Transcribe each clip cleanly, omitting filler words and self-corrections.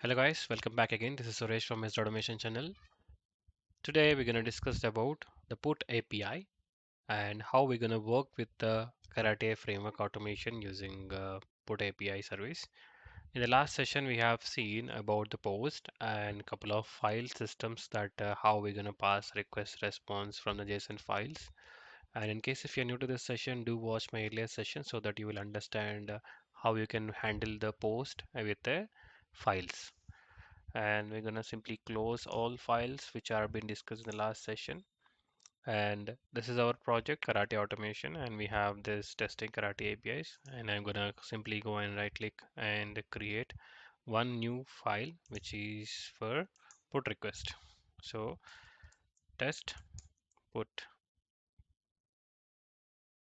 Hello guys, welcome back again. This is Suresh from SDET Automation channel. Today we're going to discuss about the Put API and how we're going to work with the Karate framework automation using Put API service. In the last session we have seen about the post and couple of file systems that how we're going to pass request response from the JSON files. And in case if you're new to this session, do watch my earlier session so that you will understand how you can handle the post with the files, and we're going to simply close all files which are been discussed in the last session. And this is our project Karate automation, and we have this testing Karate APIs, and I'm going to simply go and right click and create one new file which is for put request. So test put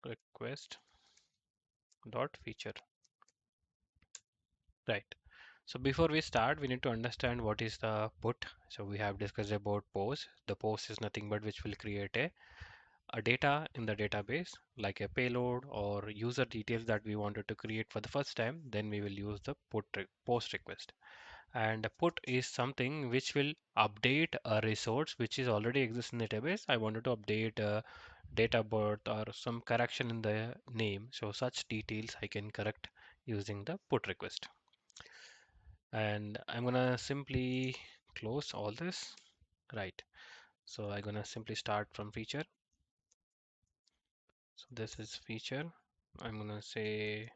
request dot feature. Right. So before we start, we need to understand what is the put. So we have discussed about post. The post is nothing but which will create a data in the database like a payload or user details that we wanted to create for the first time. Then we will use the post request. And a put is something which will update a resource which is already exists in the database. I wanted to update date of birth or some correction in the name, so such details I can correct using the put request. And I'm gonna simply close all this. Right, so I'm gonna simply start from feature. So this is feature. I'm gonna say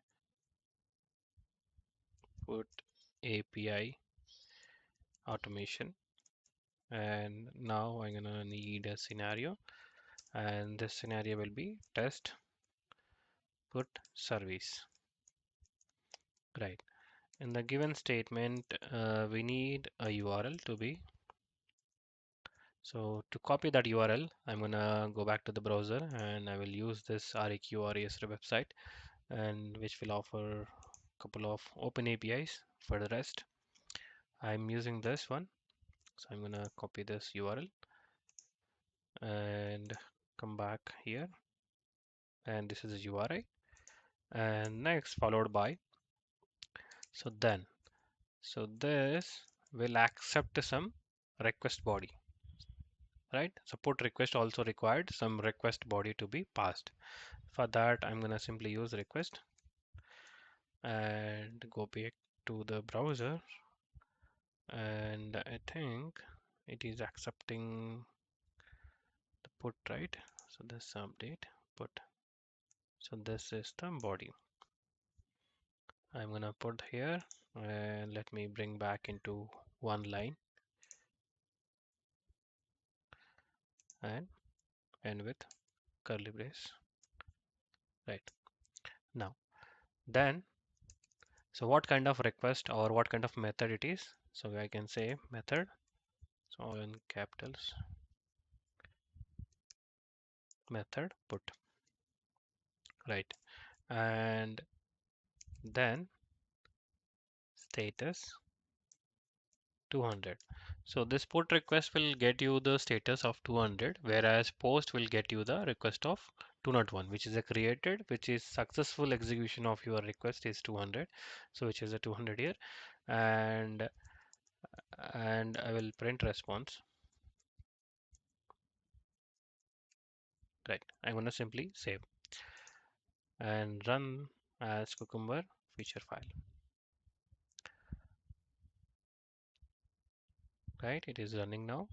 put API automation, and now I'm gonna need a scenario, and this scenario will be test put service. Right. In the given statement, we need a URL to be. So to copy that URL, I'm gonna go back to the browser and I will use this REQ website, and which will offer a couple of open APIs. For the rest, I'm using this one. So I'm gonna copy this URL and come back here, and this is a URI, and next followed by so then so this will accept some request body, right? Support request also required some request body to be passed. For that I'm gonna simply use request and go back to the browser, and I think it is accepting the put, right? So this update put. So this is the body. I'm gonna put here, and let me bring back into one line and end with curly brace. Right. Now then, so what kind of request or what kind of method it is? So I can say method, so all in capitals, method put. Right. And then status 200. So this put request will get you the status of 200, whereas post will get you the request of 201, which is a created, which is successful execution of your request is 200. So which is a 200 here, and I will print response. Right. I'm gonna simply save and run as Cucumber feature file. Right. It is running now,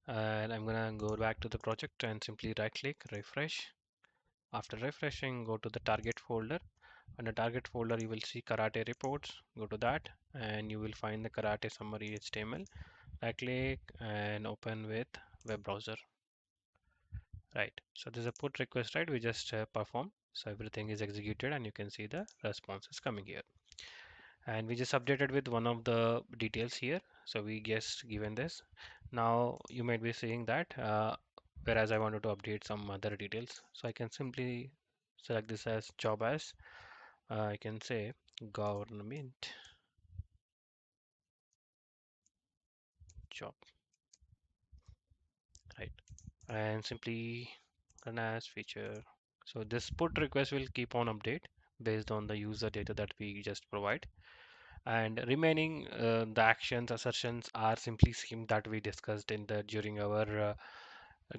and I'm gonna go back to the project and simply right click, refresh. After refreshing, go to the target folder. Under target folder, you will see Karate reports. Go to that and you will find the Karate summary HTML. Right click and open with web browser. Right. So there's a put request, right? We just perform. So everything is executed and you can see the responses coming here. And we just updated with one of the details here. So we just given this. Now you might be saying that whereas I wanted to update some other details. So I can simply select this as job as I can say government job, right? And simply run as feature. So this put request will keep on update based on the user data that we just provide. And remaining the actions assertions are simply same that we discussed in the during our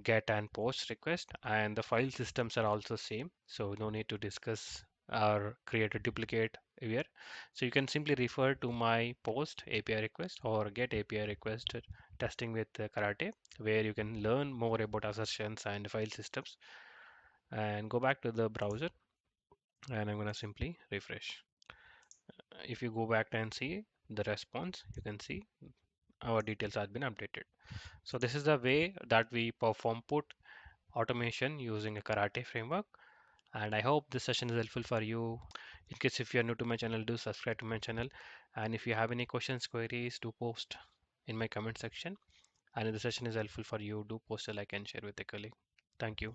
get and post request, and the file systems are also same, so no need to discuss or create a duplicate here. So you can simply refer to my post API request or get API request testing with Karate, where you can learn more about assertions and file systems. And go back to the browser, and I'm going to simply refresh. If you go back and see the response, you can see our details have been updated. So this is the way that we perform put automation using a Karate framework. And I hope this session is helpful for you. In case if you are new to my channel, do subscribe to my channel. And if you have any questions, queries, do post in my comment section. And if the session is helpful for you, do post a like and share with a colleague. Thank you.